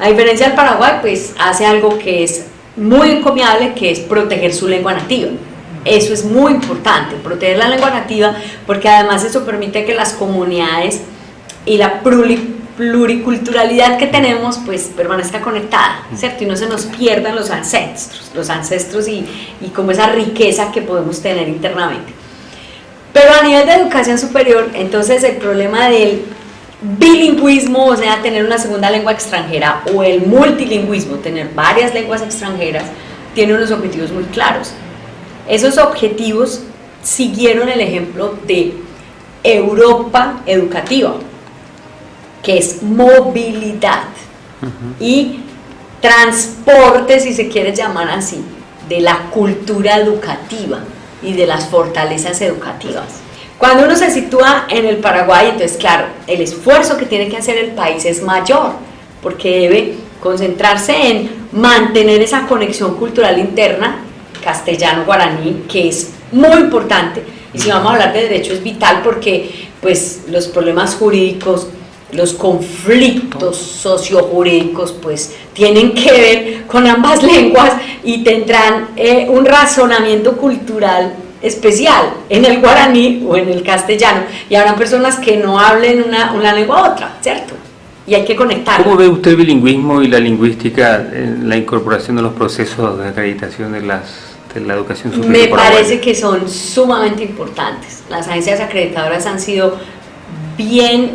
A diferencia del Paraguay, pues hace algo que es muy encomiable, que es proteger su lengua nativa. Eso es muy importante, proteger la lengua nativa, porque además eso permite que las comunidades y la pluriculturalidad que tenemos pues permanezca conectada, ¿cierto? Y no se nos pierdan los ancestros y como esa riqueza que podemos tener internamente. Pero a nivel de educación superior, entonces el problema del bilingüismo, o sea, tener una segunda lengua extranjera, o el multilingüismo, tener varias lenguas extranjeras, tiene unos objetivos muy claros. Esos objetivos siguieron el ejemplo de Europa educativa, que es movilidad y transporte, si se quiere llamar así, de la cultura educativa y de las fortalezas educativas. Cuando uno se sitúa en el Paraguay, entonces claro, el esfuerzo que tiene que hacer el país es mayor, porque debe concentrarse en mantener esa conexión cultural interna, castellano-guaraní, que es muy importante, y si vamos a hablar de derecho es vital porque pues los problemas jurídicos, los conflictos sociojurídicos pues tienen que ver con ambas lenguas y tendrán un razonamiento cultural especial en el guaraní o en el castellano, y habrá personas que no hablen una lengua u otra, ¿cierto? Y hay que conectar. ¿Cómo ve usted el bilingüismo y la lingüística en la incorporación de los procesos de acreditación de la educación superior? Me parece que son sumamente importantes. Las agencias acreditadoras han sido bien,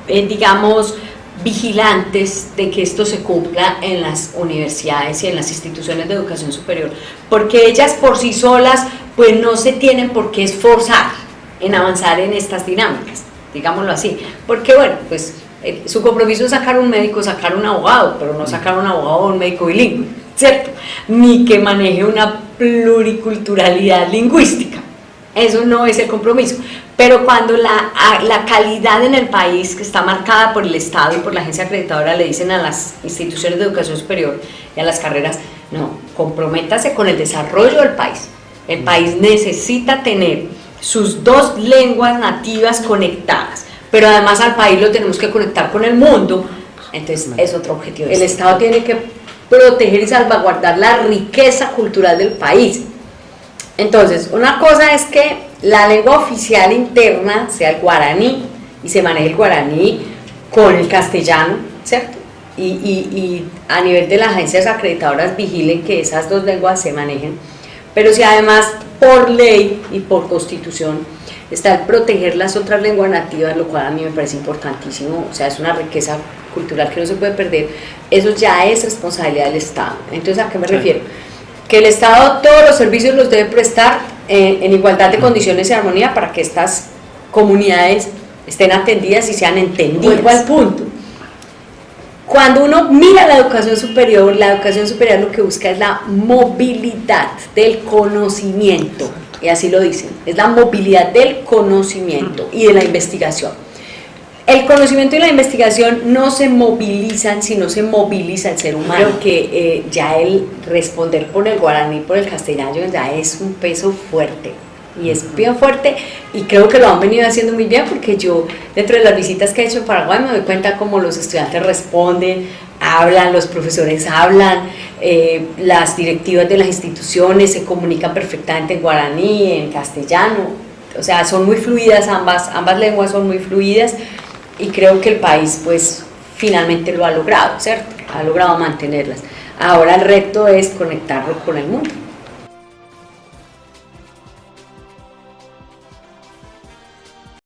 digamos, vigilantes de que esto se cumpla en las universidades y en las instituciones de educación superior, porque ellas por sí solas pues no se tienen por qué esforzar en avanzar en estas dinámicas, digámoslo así, porque bueno, pues su compromiso es sacar un médico, sacar un abogado, pero no sacar un abogado o un médico bilingüe, ¿cierto? Ni que maneje una pluriculturalidad lingüística. Eso no es el compromiso, pero cuando la calidad en el país, que está marcada por el Estado y por la agencia acreditadora, le dicen a las instituciones de educación superior y a las carreras, no, comprométase con el desarrollo del país. El país necesita tener sus dos lenguas nativas conectadas, pero además al país lo tenemos que conectar con el mundo, entonces es otro objetivo. El Estado tiene que proteger y salvaguardar la riqueza cultural del país. Entonces, una cosa es que la lengua oficial interna sea el guaraní y se maneje el guaraní con el castellano, ¿cierto? Y a nivel de las agencias acreditadoras vigilen que esas dos lenguas se manejen, pero si además por ley y por constitución está el proteger las otras lenguas nativas, lo cual a mí me parece importantísimo, o sea, es una riqueza cultural que no se puede perder, eso ya es responsabilidad del Estado. Entonces, ¿a qué me refiero? Que el Estado todos los servicios los debe prestar en igualdad de condiciones y armonía para que estas comunidades estén atendidas y sean entendidas. Vuelvo al punto. Cuando uno mira la educación superior lo que busca es la movilidad del conocimiento, y así lo dicen, es la movilidad del conocimiento y de la investigación. El conocimiento y la investigación no se movilizan, sino se moviliza el ser humano. Creo que ya el responder por el guaraní, por el castellano, ya es un peso fuerte, y es bien fuerte, y creo que lo han venido haciendo muy bien, porque yo dentro de las visitas que he hecho en Paraguay me doy cuenta cómo los estudiantes responden, hablan, los profesores hablan, las directivas de las instituciones se comunican perfectamente en guaraní, en castellano, o sea, son muy fluidas, ambas lenguas son muy fluidas, y creo que el país pues finalmente lo ha logrado, ¿cierto? Ha logrado mantenerlas. Ahora el reto es conectarlo con el mundo.